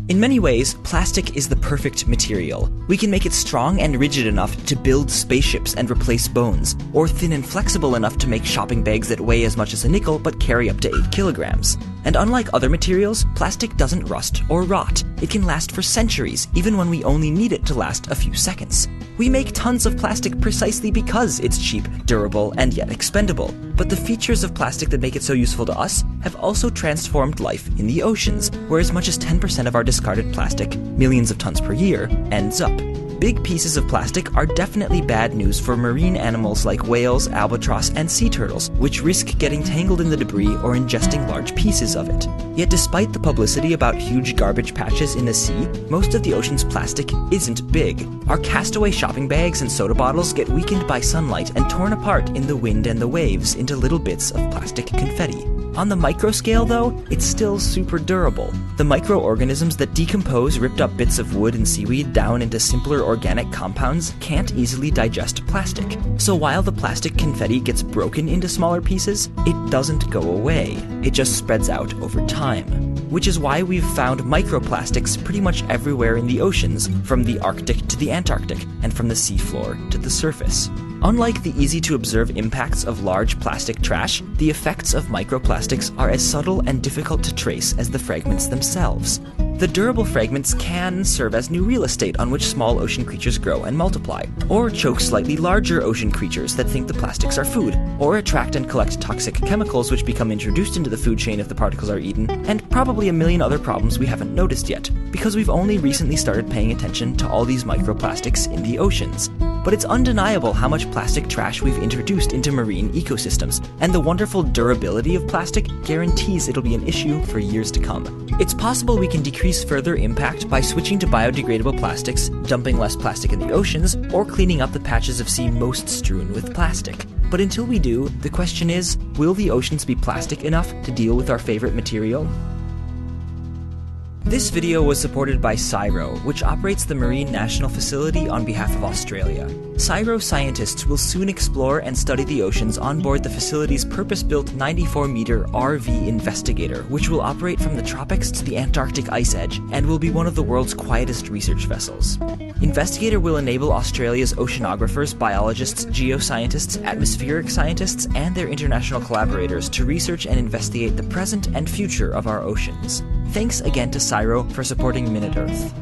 In many ways, plastic is the perfect material. We can make it strong and rigid enough to build spaceships and replace bones, or thin and flexible enough to make shopping bags that weigh as much as a nickel but carry up to 8 kilograms. And unlike other materials, plastic doesn't rust or rot. It can last for centuries, even when we only need it to last a few seconds. We make tons of plastic precisely because it's cheap, durable, and yet expendable. But the features of plastic that make it so useful to us have also transformed life in the oceans, where as much as 10% of our discarded plastic, millions of tons per year, ends up. Big pieces of plastic are definitely bad news for marine animals like whales, albatross, and sea turtles, which risk getting tangled in the debris or ingesting large pieces of it. Yet despite the publicity about huge garbage patches in the sea, most of the ocean's plastic isn't big. Our castaway shopping bags and soda bottles get weakened by sunlight and torn apart in the wind and the waves into little bits of plastic confetti. On the micro scale, though, it's still super durable. The microorganisms that decompose ripped up bits of wood and seaweed down into simpler organic compounds can't easily digest plastic. So while the plastic confetti gets broken into smaller pieces, it doesn't go away. It just spreads out over time. Which is why we've found microplastics pretty much everywhere in the oceans, from the Arctic to the Antarctic, and from the seafloor to the surface. Unlike the easy-to-observe impacts of large plastic trash, the effects of microplastics are as subtle and difficult to trace as the fragments themselves. The durable fragments can serve as new real estate on which small ocean creatures grow and multiply, or choke slightly larger ocean creatures that think the plastics are food, or attract and collect toxic chemicals which become introduced into the food chain if the particles are eaten, and probably a million other problems we haven't noticed yet, because we've only recently started paying attention to all these microplastics in the oceans. But it's undeniable how much plastic trash we've introduced into marine ecosystems, and the wonderful durability of plastic guarantees it'll be an issue for years to come. It's possible we can decrease further impact by switching to biodegradable plastics, dumping less plastic in the oceans, or cleaning up the patches of sea most strewn with plastic. But until we do, the question is, will the oceans be plastic enough to deal with our favorite material? This video was supported by CSIRO, which operates the Marine National Facility on behalf of Australia. CSIRO scientists will soon explore and study the oceans on board the facility's purpose-built 94-meter RV Investigator, which will operate from the tropics to the Antarctic ice edge and will be one of the world's quietest research vessels. Investigator will enable Australia's oceanographers, biologists, geoscientists, atmospheric scientists, and their international collaborators to research and investigate the present and future of our oceans. Thanks again to CSIRO for supporting Minute Earth.